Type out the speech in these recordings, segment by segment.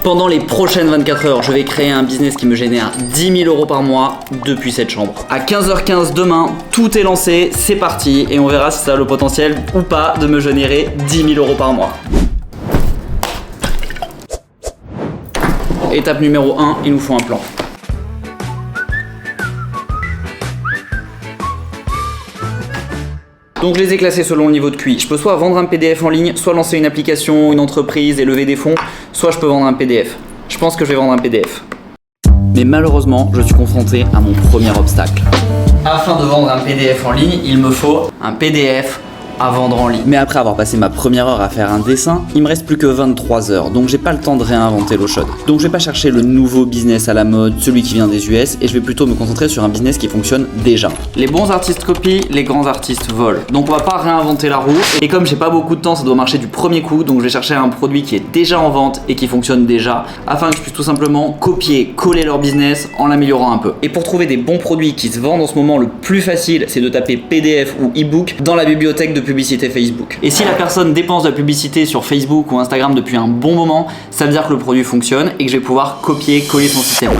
Pendant les prochaines 24 heures, je vais créer un business qui me génère 10 000 € par mois depuis cette chambre. À 15h15 demain, tout est lancé, c'est parti et on verra si ça a le potentiel ou pas de me générer 10 000 € par mois. Étape numéro 1, il nous faut un plan. Donc je les ai classés selon le niveau de QI. Je peux soit vendre un PDF en ligne, soit lancer une application, une entreprise et lever des fonds, soit je peux vendre un PDF. Je pense que je vais vendre un PDF. Mais malheureusement, je suis confronté à mon premier obstacle. Afin de vendre un PDF en ligne, il me faut un PDF à vendre en ligne. Mais après avoir passé ma première heure à faire un dessin, il me reste plus que 23 heures, donc j'ai pas le temps de réinventer l'eau chaude. Donc je vais pas chercher le nouveau business à la mode, celui qui vient des US, et je vais plutôt me concentrer sur un business qui fonctionne déjà. Les bons artistes copient, les grands artistes volent. Donc on va pas réinventer la roue, et comme j'ai pas beaucoup de temps, ça doit marcher du premier coup, donc je vais chercher un produit qui est déjà en vente et qui fonctionne déjà, afin que je puisse tout simplement copier, coller leur business en l'améliorant un peu. Et pour trouver des bons produits qui se vendent en ce moment, le plus facile, c'est de taper PDF ou e-book dans la bibliothèque de publicité Facebook. Et si la personne dépense de la publicité sur Facebook ou Instagram depuis un bon moment, ça veut dire que le produit fonctionne et que je vais pouvoir copier, coller son système.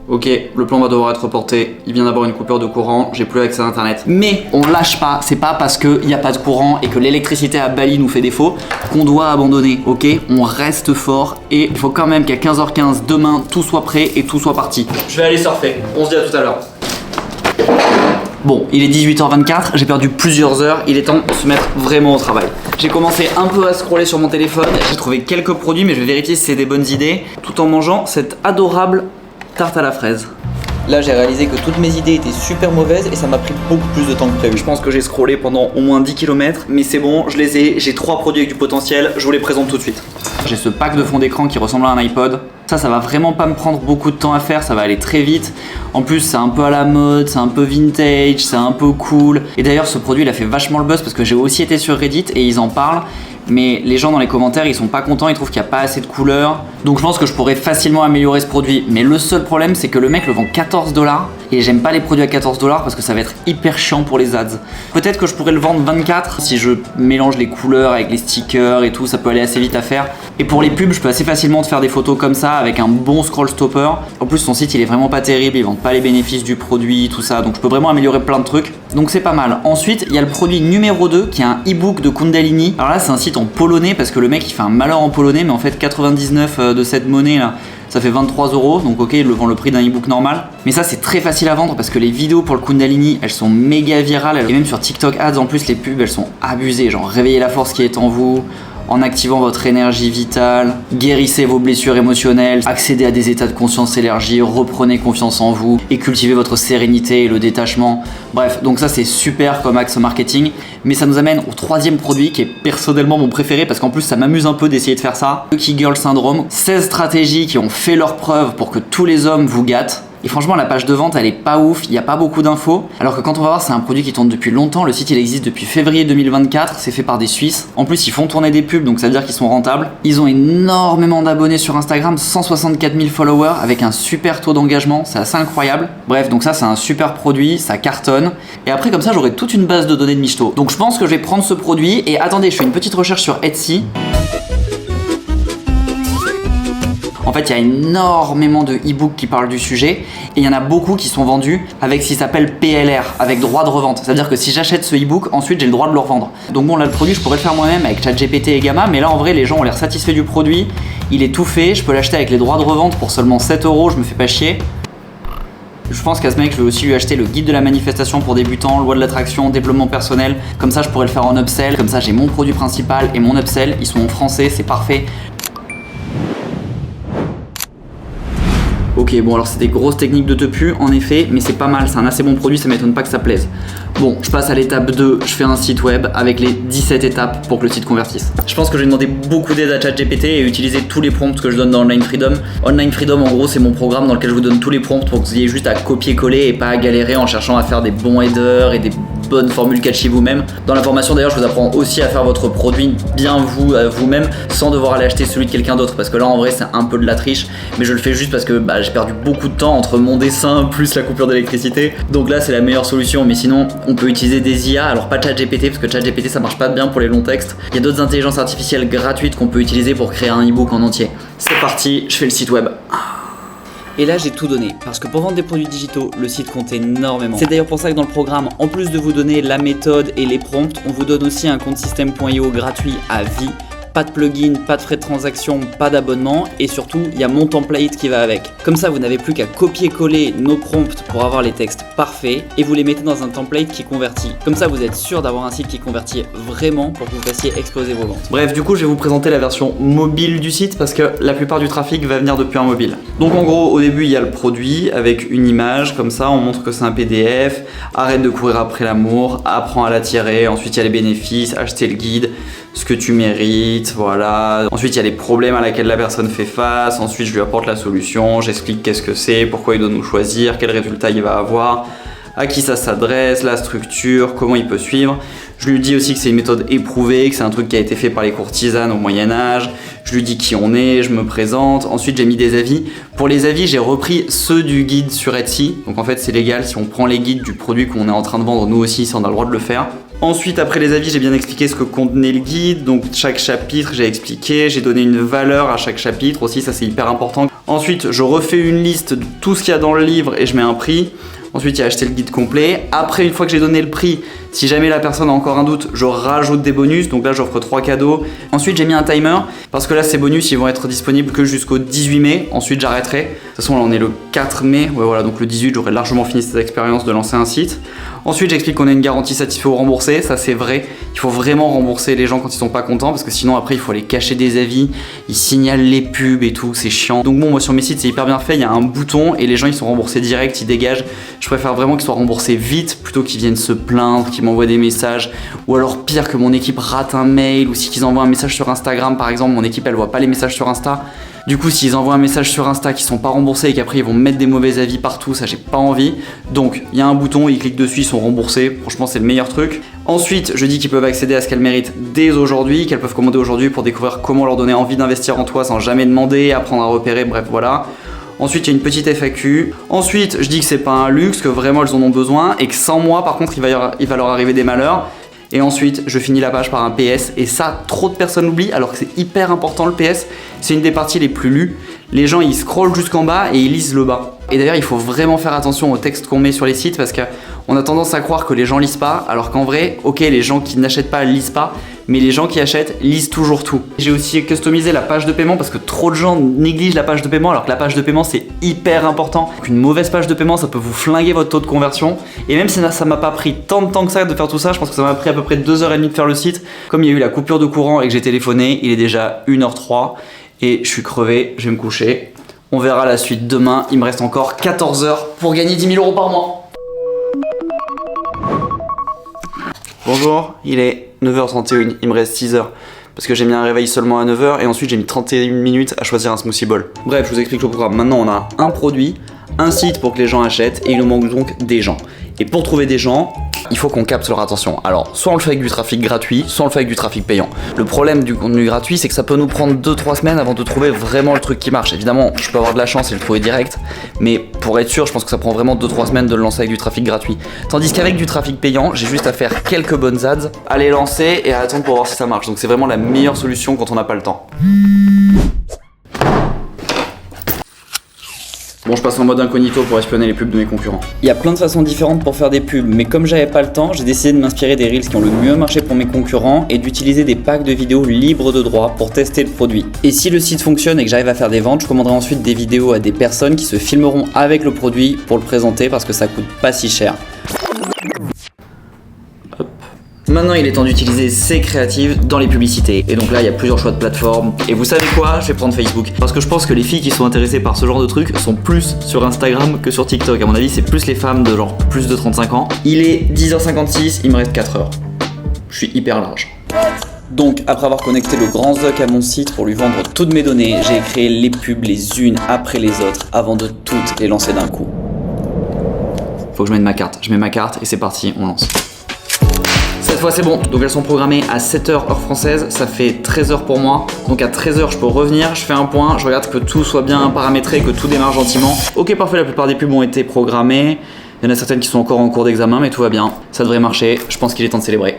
Ok, le plan va devoir être reporté, il vient d'avoir une coupure de courant, j'ai plus accès à internet. Mais on lâche pas, c'est pas parce qu'il n'y a pas de courant et que l'électricité à Bali nous fait défaut qu'on doit abandonner, ok? On reste fort et il faut quand même qu'à 15h15 demain tout soit prêt et tout soit parti. Je vais aller surfer, on se dit à tout à l'heure. Bon, il est 18h24, j'ai perdu plusieurs heures, il est temps de se mettre vraiment au travail. J'ai commencé un peu à scroller sur mon téléphone, j'ai trouvé quelques produits mais je vais vérifier si c'est des bonnes idées, tout en mangeant cette adorable tarte à la fraise. Là j'ai réalisé que toutes mes idées étaient super mauvaises et ça m'a pris beaucoup plus de temps que prévu. Je pense que j'ai scrollé pendant au moins 10 km, mais c'est bon, je les ai, j'ai 3 produits avec du potentiel, je vous les présente tout de suite. J'ai ce pack de fond d'écran qui ressemble à un iPod. Ça va vraiment pas me prendre beaucoup de temps à faire, ça va aller très vite. En plus c'est un peu à la mode, c'est un peu vintage, c'est un peu cool. Et d'ailleurs ce produit il a fait vachement le buzz parce que j'ai aussi été sur Reddit et ils en parlent. Mais les gens dans les commentaires ils sont pas contents, ils trouvent qu'il n'y a pas assez de couleurs. Donc je pense que je pourrais facilement améliorer ce produit. Mais le seul problème c'est que le mec le vend 14 $. Et j'aime pas les produits à 14 $ parce que ça va être hyper chiant pour les ads. Peut-être que je pourrais le vendre 24 si je mélange les couleurs avec les stickers et tout, ça peut aller assez vite à faire. Et pour les pubs je peux assez facilement te faire des photos comme ça avec un bon scroll stopper. En plus son site il est vraiment pas terrible, ils vendent pas les bénéfices du produit, tout ça. Donc je peux vraiment améliorer plein de trucs. Donc c'est pas mal. Ensuite il y a le produit numéro 2 qui est un e-book de Kundalini. Alors là c'est un site en polonais parce que le mec il fait un malheur en polonais, mais en fait 99 de cette monnaie là ça fait 23 €, donc ok, il le vend le prix d'un e-book normal. Mais ça c'est très facile à vendre parce que les vidéos pour le Kundalini elles sont méga virales. Et même sur TikTok Ads en plus les pubs elles sont abusées. Genre réveillez la force qui est en vous, en activant votre énergie vitale, guérissez vos blessures émotionnelles, accédez à des états de conscience élargis, reprenez confiance en vous et cultivez votre sérénité et le détachement. Bref, donc ça c'est super comme axe marketing, mais ça nous amène au troisième produit qui est personnellement mon préféré parce qu'en plus ça m'amuse un peu d'essayer de faire ça. Lucky Girl Syndrome, 16 stratégies qui ont fait leurs preuves pour que tous les hommes vous gâtent. Et franchement la page de vente elle est pas ouf, il n'y a pas beaucoup d'infos. Alors que quand on va voir c'est un produit qui tourne depuis longtemps, le site il existe depuis février 2024, c'est fait par des Suisses. En plus ils font tourner des pubs donc ça veut dire qu'ils sont rentables. Ils ont énormément d'abonnés sur Instagram, 164 000 followers avec un super taux d'engagement, c'est assez incroyable. Bref donc ça c'est un super produit, ça cartonne. Et après comme ça j'aurai toute une base de données de michto. Donc je pense que je vais prendre ce produit et attendez je fais une petite recherche sur Etsy. En fait, il y a énormément de e-books qui parlent du sujet et il y en a beaucoup qui sont vendus avec ce qui s'appelle PLR, avec droit de revente. C'est-à-dire que si j'achète ce e-book, ensuite j'ai le droit de le revendre. Donc bon, là le produit, je pourrais le faire moi-même avec ChatGPT et Gamma, mais là en vrai, les gens ont l'air satisfaits du produit. Il est tout fait, je peux l'acheter avec les droits de revente pour seulement 7 €, je me fais pas chier. Je pense qu'à ce mec, je vais aussi lui acheter le guide de la manifestation pour débutants, loi de l'attraction, développement personnel. Comme ça, je pourrais le faire en upsell. Comme ça, j'ai mon produit principal et mon upsell. Ils sont en français, c'est parfait. Ok, bon alors c'est des grosses techniques de tepu en effet, mais c'est pas mal, c'est un assez bon produit, ça m'étonne pas que ça plaise. Bon, je passe à l'étape 2, je fais un site web avec les 17 étapes pour que le site convertisse. Je pense que je vais demander beaucoup d'aide à ChatGPT et utiliser tous les prompts que je donne dans Online Freedom. Online Freedom en gros c'est mon programme dans lequel je vous donne tous les prompts pour que vous ayez juste à copier-coller et pas à galérer en cherchant à faire des bons headers et des bonne formule catchy vous-même. Dans la formation d'ailleurs, je vous apprends aussi à faire votre produit bien vous-même sans devoir aller acheter celui de quelqu'un d'autre, parce que là en vrai c'est un peu de la triche, mais je le fais juste parce que j'ai perdu beaucoup de temps entre mon dessin plus la coupure d'électricité. Donc là c'est la meilleure solution, mais sinon on peut utiliser des IA, alors pas ChatGPT parce que ChatGPT ça marche pas bien pour les longs textes. Il y a d'autres intelligences artificielles gratuites qu'on peut utiliser pour créer un e-book en entier. C'est parti, je fais le site web. Et là j'ai tout donné, parce que pour vendre des produits digitaux, le site compte énormément. C'est d'ailleurs pour ça que dans le programme, en plus de vous donner la méthode et les prompts, on vous donne aussi un compte système.io gratuit à vie. Pas de plugin, pas de frais de transaction, pas d'abonnement, et surtout il y a mon template qui va avec. Comme ça vous n'avez plus qu'à copier-coller nos prompts pour avoir les textes parfaits et vous les mettez dans un template qui convertit. Comme ça vous êtes sûr d'avoir un site qui convertit vraiment pour que vous fassiez exploser vos ventes. Bref, du coup je vais vous présenter la version mobile du site parce que la plupart du trafic va venir depuis un mobile. Donc en gros au début il y a le produit avec une image, comme ça on montre que c'est un PDF, arrête de courir après l'amour, apprends à l'attirer, ensuite il y a les bénéfices, acheter le guide, ce que tu mérites, voilà. Ensuite, il y a les problèmes à laquelle la personne fait face. Ensuite, je lui apporte la solution, j'explique qu'est-ce que c'est, pourquoi il doit nous choisir, quel résultat il va avoir, à qui ça s'adresse, la structure, comment il peut suivre. Je lui dis aussi que c'est une méthode éprouvée, que c'est un truc qui a été fait par les courtisanes au Moyen-Âge. Je lui dis qui on est, je me présente. Ensuite, j'ai mis des avis. Pour les avis, j'ai repris ceux du guide sur Etsy. Donc en fait, c'est légal si on prend les guides du produit qu'on est en train de vendre, nous aussi, si on a le droit de le faire. Ensuite, après les avis, j'ai bien expliqué ce que contenait le guide. Donc chaque chapitre, j'ai expliqué, j'ai donné une valeur à chaque chapitre aussi, ça c'est hyper important. Ensuite, je refais une liste de tout ce qu'il y a dans le livre et je mets un prix. Ensuite, il y a acheter le guide complet. Après, une fois que j'ai donné le prix, si jamais la personne a encore un doute, je rajoute des bonus. Donc là, j'offre 3 cadeaux. Ensuite, j'ai mis un timer parce que là, ces bonus, ils vont être disponibles que jusqu'au 18 mai. Ensuite, j'arrêterai. De toute façon, là, on est le 4 mai. Ouais, voilà, donc le 18, j'aurai largement fini cette expérience de lancer un site. Ensuite, j'explique qu'on a une garantie satisfait ou remboursée. Ça, c'est vrai. Il faut vraiment rembourser les gens quand ils sont pas contents parce que sinon, après, il faut aller cacher des avis. Ils signalent les pubs et tout. C'est chiant. Donc bon, moi, sur mes sites, c'est hyper bien fait. Il y a un bouton et les gens, ils sont remboursés direct. Ils dégagent. Je préfère vraiment qu'ils soient remboursés vite plutôt qu'ils viennent se plaindre, qu'ils m'envoient des messages, ou alors pire que mon équipe rate un mail, ou si qu'ils envoient un message sur Instagram par exemple, mon équipe elle voit pas les messages sur Insta. Du coup, s'ils envoient un message sur Insta qui sont pas remboursés et qu'après ils vont mettre des mauvais avis partout, ça j'ai pas envie. Donc il y a un bouton, ils cliquent dessus, ils sont remboursés. Franchement, c'est le meilleur truc. Ensuite, je dis qu'ils peuvent accéder à ce qu'elles méritent dès aujourd'hui, qu'elles peuvent commander aujourd'hui pour découvrir comment leur donner envie d'investir en toi sans jamais demander, apprendre à repérer, bref voilà. Ensuite, il y a une petite FAQ. Ensuite, je dis que c'est pas un luxe, que vraiment elles en ont besoin et que sans moi, par contre, il va leur arriver des malheurs. Et ensuite, je finis la page par un PS. Et ça, trop de personnes l'oublient alors que c'est hyper important le PS. C'est une des parties les plus lues. Les gens, ils scrollent jusqu'en bas et ils lisent le bas. Et d'ailleurs, il faut vraiment faire attention au texte qu'on met sur les sites parce qu'on a tendance à croire que les gens lisent pas, alors qu'en vrai, ok, les gens qui n'achètent pas lisent pas, mais les gens qui achètent lisent toujours tout. J'ai aussi customisé la page de paiement parce que trop de gens négligent la page de paiement alors que la page de paiement c'est hyper important. Une mauvaise page de paiement ça peut vous flinguer votre taux de conversion et même si ça m'a pas pris tant de temps que ça de faire tout ça, je pense que ça m'a pris à peu près 2h30 de faire le site. Comme il y a eu la coupure de courant et que j'ai téléphoné, il est déjà 1h03 et je suis crevé, je vais me coucher. On verra la suite demain, il me reste encore 14 heures pour gagner 10 000 € par mois. Bonjour, il est 9h31, il me reste 6 heures parce que j'ai mis un réveil seulement à 9h et ensuite j'ai mis 31 minutes à choisir un smoothie bowl. Bref, je vous explique le programme. Maintenant on a un produit, un site pour que les gens achètent et il nous manque donc des gens. Et pour trouver des gens, il faut qu'on capte leur attention. Alors, soit on le fait avec du trafic gratuit, soit on le fait avec du trafic payant. Le problème du contenu gratuit, c'est que ça peut nous prendre 2-3 semaines avant de trouver vraiment le truc qui marche. Évidemment, je peux avoir de la chance et le trouver direct, mais pour être sûr, je pense que ça prend vraiment 2-3 semaines de le lancer avec du trafic gratuit. Tandis qu'avec du trafic payant, j'ai juste à faire quelques bonnes ads, à les lancer et à attendre pour voir si ça marche. Donc c'est vraiment la meilleure solution quand on n'a pas le temps. Bon, je passe en mode incognito pour espionner les pubs de mes concurrents. Il y a plein de façons différentes pour faire des pubs, mais comme j'avais pas le temps, j'ai décidé de m'inspirer des reels qui ont le mieux marché pour mes concurrents et d'utiliser des packs de vidéos libres de droit pour tester le produit. Et si le site fonctionne et que j'arrive à faire des ventes, je commanderai ensuite des vidéos à des personnes qui se filmeront avec le produit pour le présenter parce que ça coûte pas si cher. Maintenant, il est temps d'utiliser ces créatives dans les publicités. Et donc là, il y a plusieurs choix de plateformes. Et vous savez quoi? Je vais prendre Facebook. Parce que je pense que les filles qui sont intéressées par ce genre de trucs sont plus sur Instagram que sur TikTok. À mon avis, c'est plus les femmes de genre plus de 35 ans. Il est 10h56, il me reste 4 heures. Je suis hyper large. Donc, après avoir connecté le grand Zuck à mon site pour lui vendre toutes mes données, j'ai créé les pubs les unes après les autres avant de toutes les lancer d'un coup. Faut que je mette ma carte. Je mets ma carte et c'est parti, on lance. fois c'est bon, donc elles sont programmées à 7h heure française, ça fait 13h pour moi. Donc à 13h je peux revenir, je fais un point, je regarde que tout soit bien paramétré, que tout démarre gentiment. Ok parfait, la plupart des pubs ont été programmées. Il y en a certaines qui sont encore en cours d'examen, mais tout va bien. Ça devrait marcher, je pense qu'il est temps de célébrer.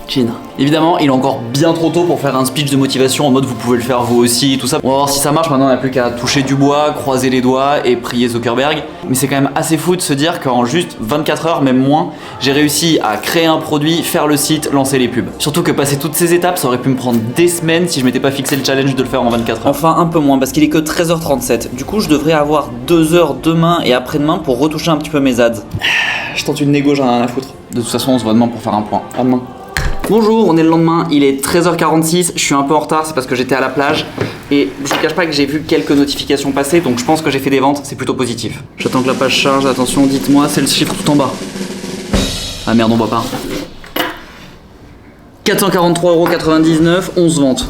Chin. Évidemment, il est encore bien trop tôt pour faire un speech de motivation en mode vous pouvez le faire vous aussi, tout ça. On va voir si ça marche. Maintenant, on n'a plus qu'à toucher du bois, croiser les doigts et prier Zuckerberg. Mais c'est quand même assez fou de se dire qu'en juste 24 heures, même moins, j'ai réussi à créer un produit, faire le site, lancer les pubs. Surtout que passer toutes ces étapes, ça aurait pu me prendre des semaines si je m'étais pas fixé le challenge de le faire en 24 heures. Enfin, un peu moins parce qu'il est que 13h37. Du coup, je devrais avoir 2 heures demain et après-demain pour retoucher un petit peu mes ads. Je tente une négo, j'en ai rien à foutre. De toute façon, on se voit demain pour faire un point. À demain. Bonjour, on est le lendemain, il est 13h46, je suis un peu en retard, c'est parce que j'étais à la plage et je ne cache pas que j'ai vu quelques notifications passer, donc je pense que j'ai fait des ventes, c'est plutôt positif. J'attends que la page charge, attention, dites-moi, c'est le chiffre tout en bas. Ah merde, on voit pas. 443,99 €, 11 ventes.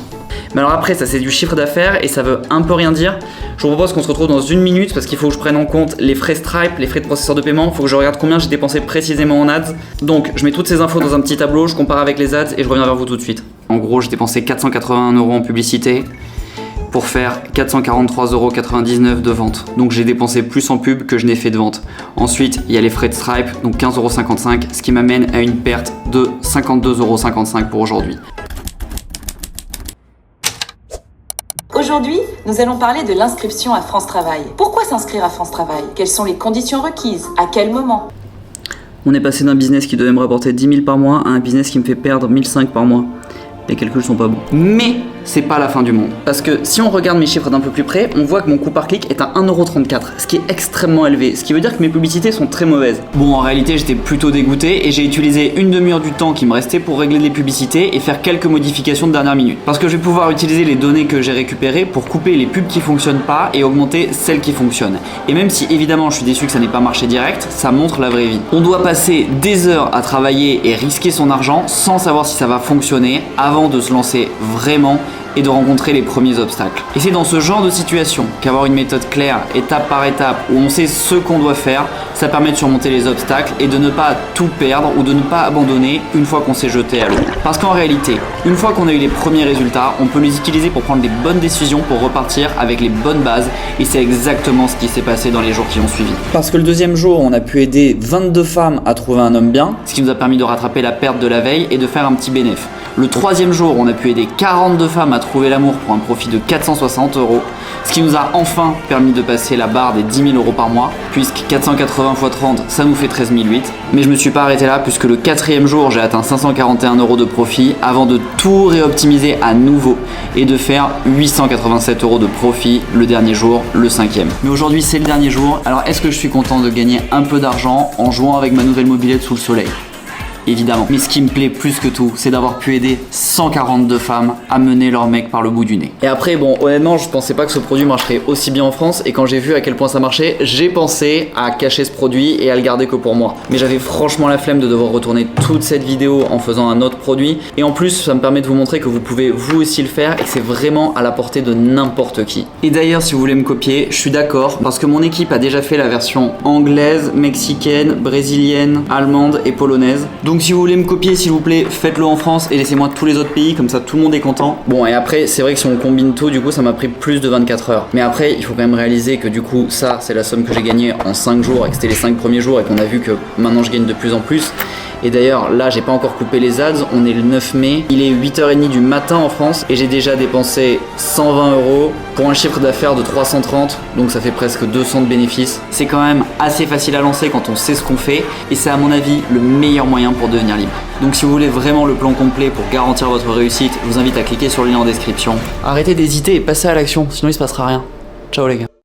Mais alors après, ça c'est du chiffre d'affaires et ça veut un peu rien dire. Je vous propose qu'on se retrouve dans 1 minute parce qu'il faut que je prenne en compte les frais Stripe, les frais de processeur de paiement. Il faut que je regarde combien j'ai dépensé précisément en ads. Donc je mets toutes ces infos dans un petit tableau, je compare avec les ads et je reviens vers vous tout de suite. En gros, j'ai dépensé 481 € en publicité pour faire 443,99 € de vente. Donc j'ai dépensé plus en pub que je n'ai fait de vente. Ensuite, il y a les frais de Stripe, donc 15,55 €, ce qui m'amène à une perte de 52,55 € pour aujourd'hui. Aujourd'hui, nous allons parler de l'inscription à France Travail. Pourquoi s'inscrire à France Travail? Quelles sont les conditions requises? À quel moment? On est passé d'un business qui devait me rapporter 10 000 par mois à un business qui me fait perdre 1 500 par mois. Les calculs sont pas bons. Mais c'est pas la fin du monde. Parce que si on regarde mes chiffres d'un peu plus près, on voit que mon coût par clic est à 1,34 €, ce qui est extrêmement élevé, ce qui veut dire que mes publicités sont très mauvaises. Bon, en réalité, j'étais plutôt dégoûté et j'ai utilisé une demi-heure du temps qui me restait pour régler les publicités et faire quelques modifications de dernière minute. Parce que je vais pouvoir utiliser les données que j'ai récupérées pour couper les pubs qui fonctionnent pas et augmenter celles qui fonctionnent. Et même si évidemment je suis déçu que ça n'ait pas marché direct, ça montre la vraie vie. On doit passer des heures à travailler et risquer son argent sans savoir si ça va fonctionner avant de se lancer vraiment et de rencontrer les premiers obstacles. Et c'est dans ce genre de situation qu'avoir une méthode claire, étape par étape, où on sait ce qu'on doit faire, ça permet de surmonter les obstacles et de ne pas tout perdre ou de ne pas abandonner une fois qu'on s'est jeté à l'eau. Parce qu'en réalité, une fois qu'on a eu les premiers résultats, on peut les utiliser pour prendre les bonnes décisions, pour repartir avec les bonnes bases, et c'est exactement ce qui s'est passé dans les jours qui ont suivi. Parce que le deuxième jour, on a pu aider 22 femmes à trouver un homme bien, ce qui nous a permis de rattraper la perte de la veille et de faire un petit bénéfice. Le troisième jour, on a pu aider 42 femmes à trouver l'amour pour un profit de 460 €, ce qui nous a enfin permis de passer la barre des 10 000 € par mois, puisque 480 x 30, ça nous fait 13 008. Mais je me suis pas arrêté là, puisque le quatrième jour, j'ai atteint 541 € de profit avant de tout réoptimiser à nouveau et de faire 887 € de profit le dernier jour, le cinquième. Mais aujourd'hui, c'est le dernier jour, alors est-ce que je suis content de gagner un peu d'argent en jouant avec ma nouvelle mobilette sous le soleil ? Évidemment. Mais ce qui me plaît plus que tout, c'est d'avoir pu aider 142 femmes à mener leur mec par le bout du nez. Et après, bon, honnêtement, je pensais pas que ce produit marcherait aussi bien en France, et quand j'ai vu à quel point ça marchait, j'ai pensé à cacher ce produit et à le garder que pour moi. Mais j'avais franchement la flemme de devoir retourner toute cette vidéo en faisant un autre produit, et en plus, ça me permet de vous montrer que vous pouvez vous aussi le faire et que c'est vraiment à la portée de n'importe qui. Et d'ailleurs, si vous voulez me copier, je suis d'accord, parce que mon équipe a déjà fait la version anglaise, mexicaine, brésilienne, allemande et polonaise. Donc si vous voulez me copier, s'il vous plaît, faites-le en France et laissez-moi tous les autres pays, comme ça tout le monde est content. Bon, et après, c'est vrai que si on combine tout, du coup, ça m'a pris plus de 24 heures. Mais après, il faut quand même réaliser que du coup, ça, c'est la somme que j'ai gagnée en 5 jours et que c'était les 5 premiers jours et qu'on a vu que maintenant je gagne de plus en plus. Et d'ailleurs, là, j'ai pas encore coupé les ads, on est le 9 mai, il est 8h30 du matin en France et j'ai déjà dépensé 120 € pour un chiffre d'affaires de 330, donc ça fait presque 200 de bénéfices. C'est quand même assez facile à lancer quand on sait ce qu'on fait et c'est à mon avis le meilleur moyen pour devenir libre. Donc si vous voulez vraiment le plan complet pour garantir votre réussite, je vous invite à cliquer sur le lien en description. Arrêtez d'hésiter et passez à l'action, sinon il se passera rien. Ciao les gars.